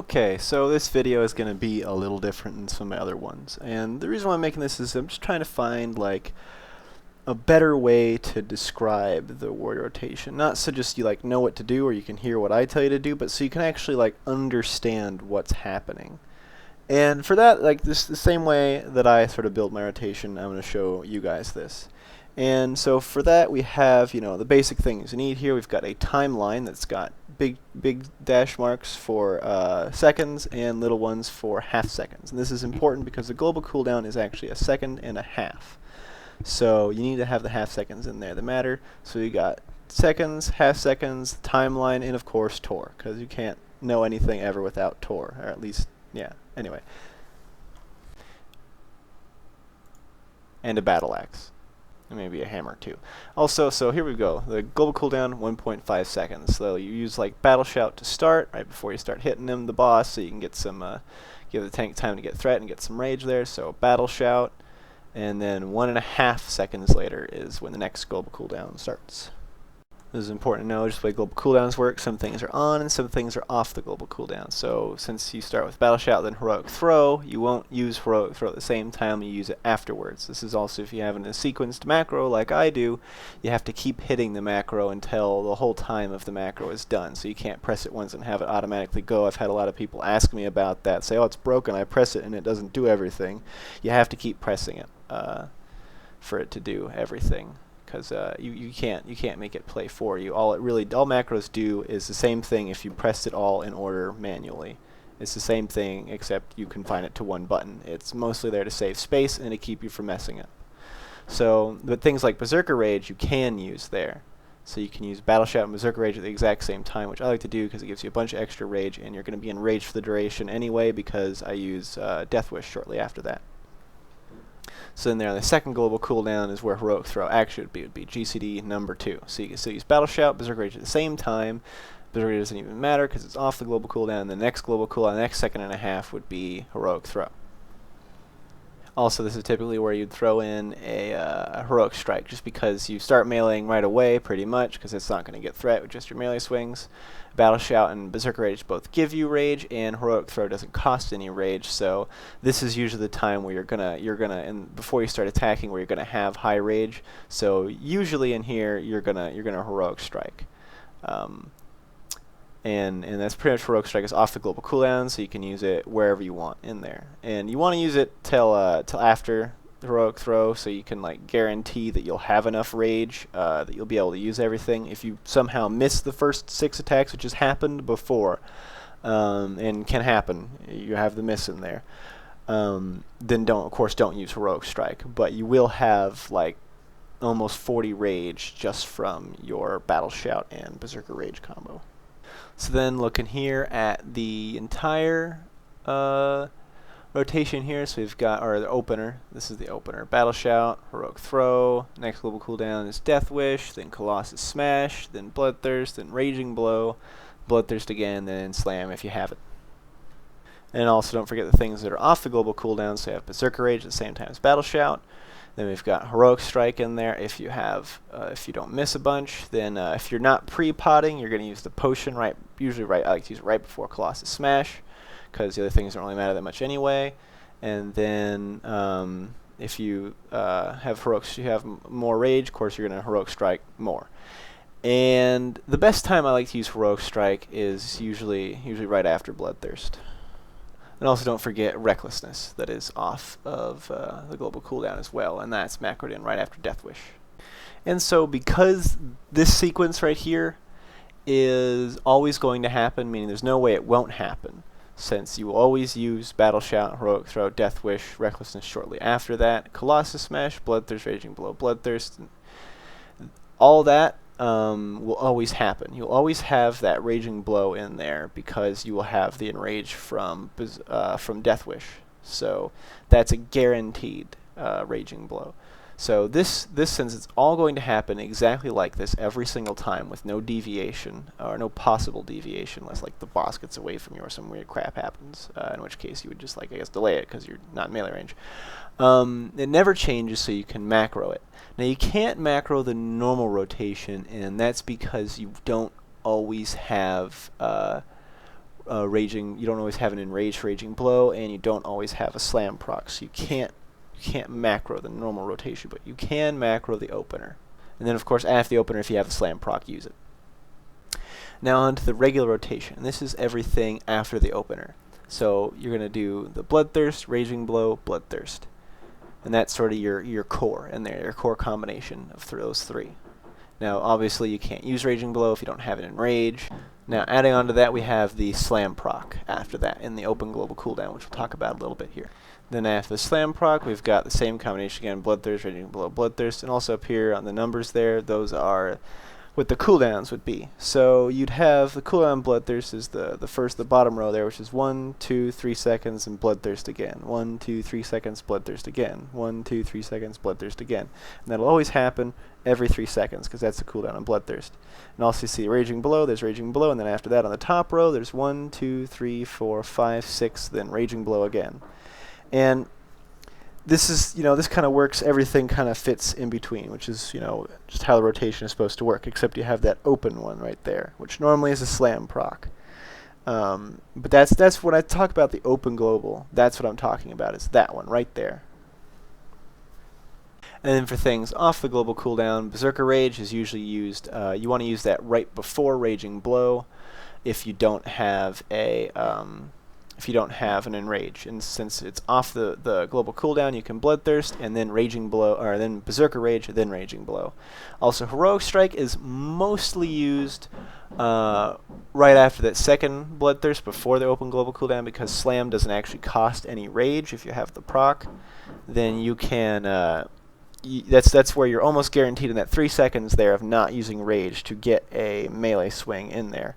Okay, so this video is going to be a little different than some of my other ones, and the reason why I'm making this is I'm just trying to find like a better way to describe the word rotation. Not so just you like know what to do or you can hear what I tell you to do, but so you can actually like understand what's happening. And for that, like this, the same way that I sort of build my rotation, I'm going to show you guys this. And so for that, we have, the basic things you need here. We've got a timeline that's got big dash marks for seconds and little ones for half seconds. And this is important because the global cooldown is actually a second and a half. So you need to have the half seconds in there that matter. So you got seconds, half seconds, timeline, and of course Tor, because you can't know anything ever without Tor, or at least, yeah. Anyway. And a battle axe. And maybe a hammer too. Also, so here we go. The global cooldown, 1.5 seconds. So you use like battle shout to start, right before you start hitting him, the boss, so you can get some, give the tank time to get threat and get some rage there. So battle shout, and then 1.5 seconds later is when the next global cooldown starts. This is important to know just the way global cooldowns work. Some things are on and some things are off the global cooldown. So since you start with Battle Shout, then Heroic Throw, you won't use Heroic Throw at the same time, you use it afterwards. This is also if you have in a sequenced macro like I do, you have to keep hitting the macro until the whole time of the macro is done. So you can't press it once and have it automatically go. I've had a lot of people ask me about that, say, oh, it's broken, I press it and it doesn't do everything. You have to keep pressing it for it to do everything. Because you can't make it play for you. All macros do is the same thing if you pressed it all in order manually. It's the same thing except you confine it to one button. It's mostly there to save space and to keep you from messing up. So, but things like Berserker Rage you can use there. So you can use Battle Shout and Berserker Rage at the exact same time, which I like to do because it gives you a bunch of extra rage, and you're going to be enraged for the duration anyway because I use Death Wish shortly after that. So then there, the second global cooldown is where Heroic Throw actually would be GCD number 2. So you can still use Battle Shout, Berserker Rage at the same time. Berserker Rage doesn't even matter because it's off the global cooldown. The next global cooldown, the next second and a half, would be Heroic Throw. Also, this is typically where you'd throw in a Heroic Strike, just because you start meleeing right away, pretty much, because it's not going to get threat with just your melee swings. Battle Shout and Berserker Rage both give you rage, and Heroic Throw doesn't cost any rage. So this is usually the time where you're gonna, and before you start attacking, where you're gonna have high rage. So usually in here, you're gonna Heroic Strike. And that's pretty much Heroic Strike is off the global cooldown, so you can use it wherever you want in there. And you want to use it till after the Heroic Throw, so you can like guarantee that you'll have enough rage that you'll be able to use everything. If you somehow miss the first 6 attacks, which has happened before, and can happen, you have the miss in there, then of course don't use Heroic Strike. But you will have like almost 40 rage just from your Battle Shout and Berserker Rage combo. So then looking here at the entire rotation here, so we've got the opener. This is the opener. Battle Shout, Heroic Throw, next global cooldown is Death Wish, then Colossus Smash, then Bloodthirst, then Raging Blow, Bloodthirst again, then Slam if you have it. And also don't forget the things that are off the global cooldown, so you have Berserker Rage at the same time as Battle Shout. Then we've got Heroic Strike in there if you have, if you don't miss a bunch. Then if you're not pre-potting, you're going to use the potion usually I like to use it right before Colossus Smash, because the other things don't really matter that much anyway. And then if you have more rage, of course you're going to Heroic Strike more. And the best time I like to use Heroic Strike is usually right after Bloodthirst. And also don't forget Recklessness, that is off of the global cooldown as well, and that's macroed in right after Death Wish. And so because this sequence right here is always going to happen, meaning there's no way it won't happen, since you will always use Battle Shout, Heroic Throw, Death Wish, Recklessness shortly after that, Colossus Smash, Bloodthirst, Raging Blow, Bloodthirst, all that will always happen. You'll always have that Raging Blow in there because you will have the Enrage from Death Wish. So that's a guaranteed Raging Blow. So this since it's all going to happen exactly like this every single time with no deviation or no possible deviation, unless like the boss gets away from you or some weird crap happens, in which case you would just like I guess delay it because you're not in melee range. It never changes, so you can macro it. Now you can't macro the normal rotation, and that's because you don't always have you don't always have an enraged raging blow, and you don't always have a slam proc. So you can't macro the normal rotation, but you can macro the opener. And then of course after the opener, if you have the slam proc, use it. Now on to the regular rotation. And this is everything after the opener. So you're going to do the Bloodthirst, Raging Blow, Bloodthirst. And that's sort of your core in there, your core combination of those three. Now obviously you can't use Raging Blow if you don't have it in Rage. Now adding on to that, we have the Slam proc after that in the open global cooldown, which we'll talk about a little bit here. Then after the Slam proc, we've got the same combination again, Bloodthirst, Raging Blow, Bloodthirst, and also up here on the numbers there, those are what the cooldowns would be. So you'd have the cooldown Bloodthirst is the bottom row there, which is 1, 2, 3 seconds, and Bloodthirst again. 1, 2, 3 seconds, Bloodthirst again. 1, 2, 3 seconds, Bloodthirst again. And that'll always happen every 3 seconds, because that's the cooldown on Bloodthirst. And also you see Raging Blow, there's Raging Blow, and then after that on the top row, there's 1, 2, 3, 4, 5, 6, then Raging Blow again. And this is, this kind of works, everything kind of fits in between, which is, just how the rotation is supposed to work, except you have that open one right there, which normally is a slam proc. But that's when I talk about the open global, that's what I'm talking about, is that one right there. And then for things off the global cooldown, Berserker Rage is usually used, you want to use that right before Raging Blow if you don't have an Enrage. And since it's off the global cooldown, you can Bloodthirst, and then Raging Blow, or then Berserker Rage, then Raging Blow. Also, Heroic Strike is mostly used right after that second Bloodthirst, before the open global cooldown, because Slam doesn't actually cost any Rage if you have the proc. Then you can, that's where you're almost guaranteed in that 3 seconds there of not using Rage to get a melee swing in there.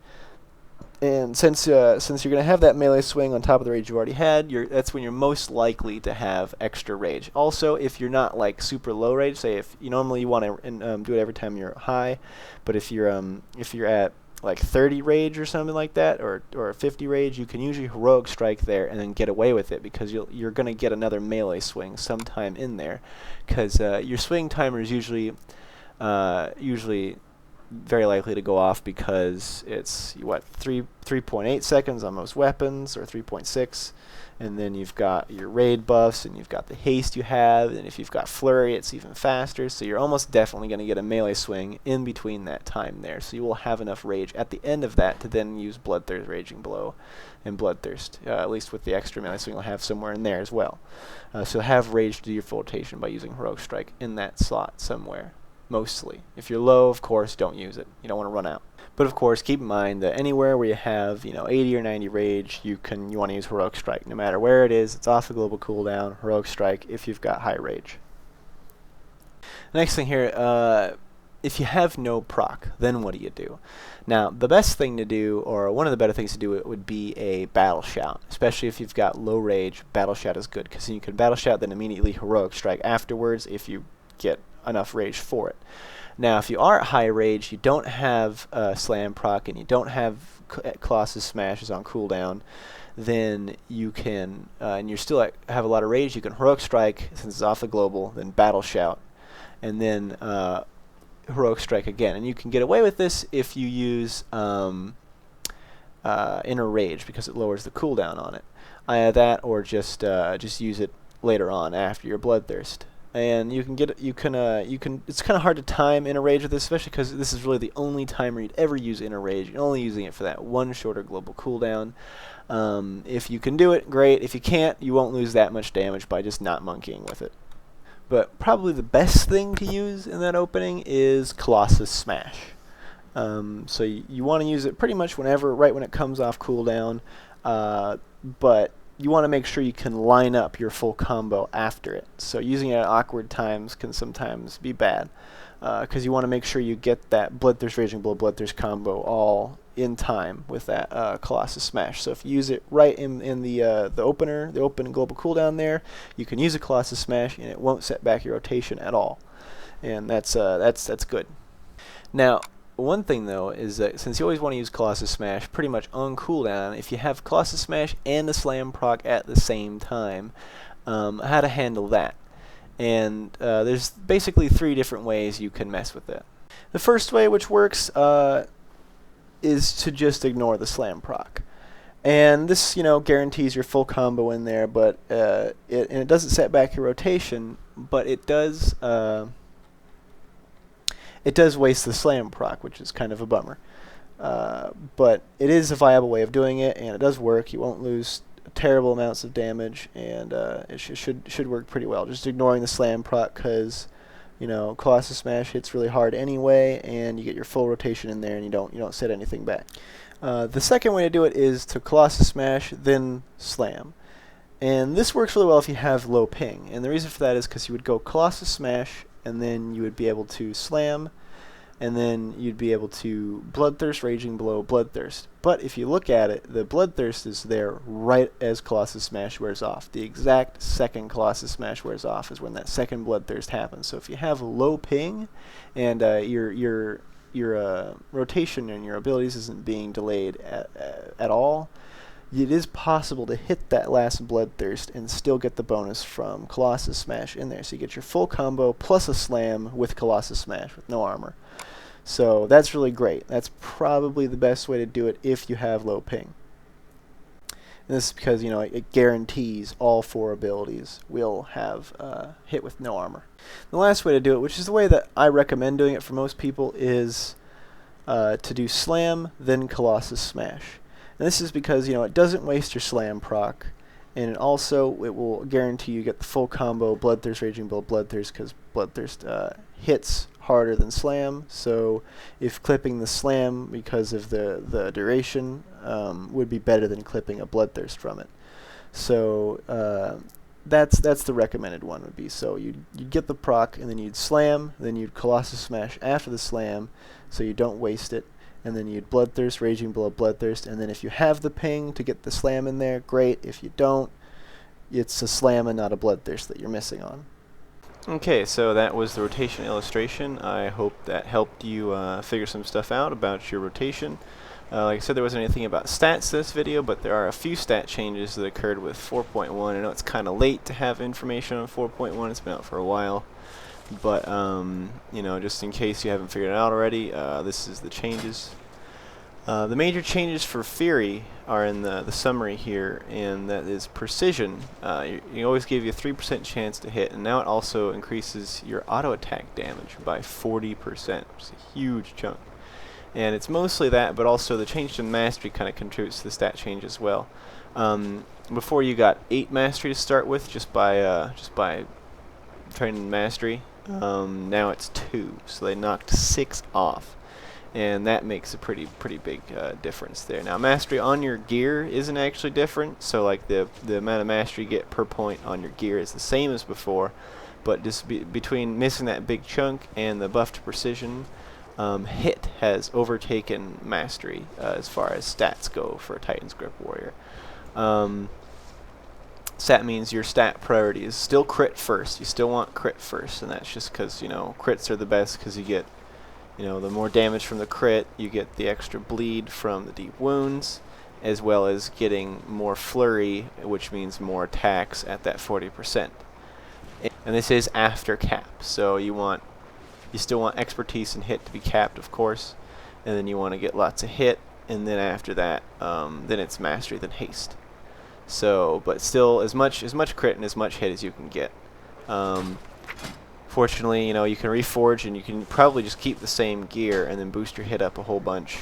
And since you're going to have that melee swing on top of the rage you already had, that's when you're most likely to have extra rage. Also, if you're not like super low rage, say if you normally want to do it every time you're high, but if you're at like 30 rage or something like that, or 50 rage, you can usually Heroic Strike there and then get away with it, because you're going to get another melee swing sometime in there, because your swing timer is usually very likely to go off, because it's 3.8 seconds on most weapons, or 3.6, and then you've got your raid buffs, and you've got the haste you have, and if you've got flurry, it's even faster. So you're almost definitely going to get a melee swing in between that time there. So you will have enough rage at the end of that to then use Bloodthirst, Raging Blow, and Bloodthirst. At least with the extra melee swing, you'll have somewhere in there as well. So have rage to do your full rotation by using Heroic Strike in that slot somewhere. Mostly. If you're low, of course, don't use it. You don't want to run out. But of course, keep in mind that anywhere where you have 80 or 90 rage, you want to use Heroic Strike. No matter where it is, it's off the global cooldown. Heroic Strike if you've got high rage. The next thing here, if you have no proc, then what do you do? Now, the best thing to do, or one of the better things to do, it would be a Battle Shout. Especially if you've got low rage, Battle Shout is good, because you can Battle Shout, then immediately Heroic Strike afterwards if you get enough rage for it. Now, if you are at high rage, you don't have Slam proc, and you don't have Colossus smashes on cooldown, then you can, and you still have a lot of rage, you can Heroic Strike since it's off the global, then Battle Shout, and then Heroic Strike again. And you can get away with this if you use Inner Rage, because it lowers the cooldown on it. That, or just use it later on after your Bloodthirst. And it's kind of hard to time Inner Rage with this, especially because this is really the only time where you'd ever use Inner Rage. You're only using it for that one shorter global cooldown. If you can do it, great. If you can't, you won't lose that much damage by just not monkeying with it. But probably the best thing to use in that opening is Colossus Smash. So you want to use it pretty much right when it comes off cooldown, but you want to make sure you can line up your full combo after it. So using it at awkward times can sometimes be bad, because you want to make sure you get that Bloodthirst, Raging Blow, Bloodthirst combo all in time with that Colossus Smash. So if you use it right in the opener, the open global cooldown there, you can use a Colossus Smash and it won't set back your rotation at all, and that's good. Now, one thing though is that since you always want to use Colossus Smash pretty much on cooldown, if you have Colossus Smash and a Slam proc at the same time, how to handle that. And there's basically 3 different ways you can mess with it. The first way, which works, is to just ignore the Slam proc. And this, guarantees your full combo in there, but it doesn't set back your rotation, but it does waste the slam proc, which is kind of a bummer. But it is a viable way of doing it, and it does work. You won't lose terrible amounts of damage, and it should work pretty well. Just ignoring the slam proc, because Colossus Smash hits really hard anyway, and you get your full rotation in there, and you don't set anything back. The second way to do it is to Colossus Smash, then Slam. And this works really well if you have low ping. And the reason for that is because you would go Colossus Smash, and then you would be able to Slam, and then you'd be able to Bloodthirst, Raging Blow, Bloodthirst. But if you look at it, the Bloodthirst is there right as Colossus Smash wears off. The exact second Colossus Smash wears off is when that second Bloodthirst happens. So if you have low ping, and your rotation and your abilities isn't being delayed at all, it is possible to hit that last Bloodthirst and still get the bonus from Colossus Smash in there. So you get your full combo plus a Slam with Colossus Smash with no armor. So that's really great. That's probably the best way to do it if you have low ping. And this is because it guarantees all 4 abilities will have hit with no armor. The last way to do it, which is the way that I recommend doing it for most people, is to do Slam, then Colossus Smash. And this is because it doesn't waste your Slam proc, and it will guarantee you get the full combo Bloodthirst, Raging Blow, Bloodthirst, because Bloodthirst hits harder than Slam. So if clipping the Slam because of the duration would be better than clipping a Bloodthirst from it. So that's the recommended one would be. So you'd get the proc, and then you'd Slam, then you'd Colossus Smash after the Slam, so you don't waste it, and then you'd Bloodthirst, Raging Blow, Bloodthirst, and then if you have the ping to get the Slam in there, great. If you don't, it's a Slam and not a Bloodthirst that you're missing on. Okay, so that was the rotation illustration. I hope that helped you figure some stuff out about your rotation. Like I said, there wasn't anything about stats this video, but there are a few stat changes that occurred with 4.1. I know it's kind of late to have information on 4.1. It's been out for a while. But, just in case you haven't figured it out already, this is the changes. The major changes for Fury are in the summary here, and that is precision. You always give you a 3% chance to hit, and now it also increases your auto attack damage by 40%, which is a huge chunk. And it's mostly that, but also the change to mastery kind of contributes to the stat change as well. Before you got 8 mastery to start with, just by training mastery. Now it's 2, so they knocked 6 off. And that makes a pretty big difference there. Now, mastery on your gear isn't actually different, so like the amount of mastery you get per point on your gear is the same as before, but just between missing that big chunk and the buff to precision, hit has overtaken mastery as far as stats go for a Titan's Grip Warrior. Stat means your stat priority is still crit first. You still want crit first, and that's just because crits are the best, because you get the more damage from the crit, you get the extra bleed from the deep wounds, as well as getting more flurry, which means more attacks at that 40%. And this is after cap, so you still want expertise and hit to be capped, of course, and then you want to get lots of hit, and then after that, then it's mastery, then haste. So, but still, as much crit and as much hit as you can get. Fortunately, you can reforge, and you can probably just keep the same gear and then boost your hit up a whole bunch,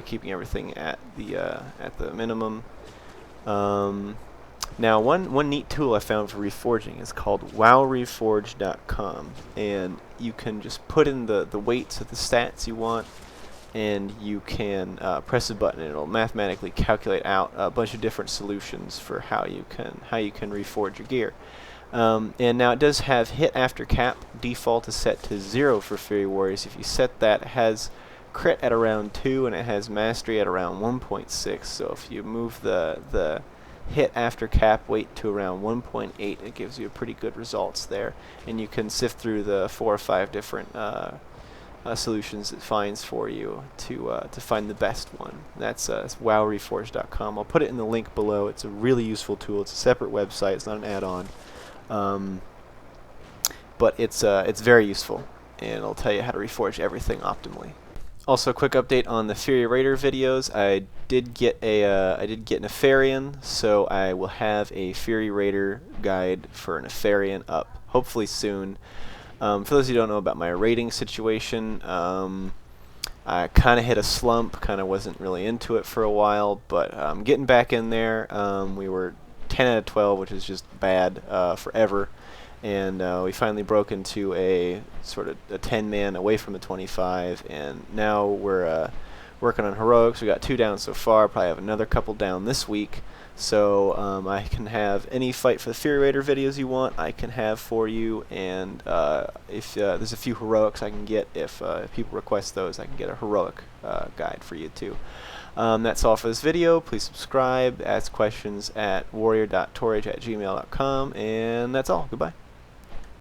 keeping everything at the minimum. Now, one neat tool I found for reforging is called wowreforge.com, and you can just put in the weights of the stats you want, and you can press a button, and it'll mathematically calculate out a bunch of different solutions for how you can reforge your gear. And now it does have hit after cap. Default is set to 0 for Fury Warriors. If you set that, it has crit at around 2, and it has mastery at around 1.6. So if you move the hit after cap weight to around 1.8, it gives you pretty good results there. And you can sift through the 4 or 5 different solutions it finds for you to find the best one. That's wowreforge.com. I'll put it in the link below. It's a really useful tool. It's a separate website. It's not an add-on. But it's very useful, and it'll tell you how to reforge everything optimally. Also, a quick update on the Fury Raider videos. I did get an Nefarian, so I will have a Fury Raider guide for an Nefarian up hopefully soon. For those who don't know about my rating situation, I kind of hit a slump, kind of wasn't really into it for a while, but getting back in there. We were 10 out of 12, which is just bad forever. And we finally broke into a sort of a 10-man away from the 25, and now we're working on heroics. We got 2 down so far. Probably have another couple down this week. So I can have any fight for the Fury Raider videos you want, I can have for you. And if there's a few heroics I can get, if people request those, I can get a heroic guide for you too. That's all for this video. Please subscribe, ask questions at warrior.torage@gmail.com, and that's all. Goodbye.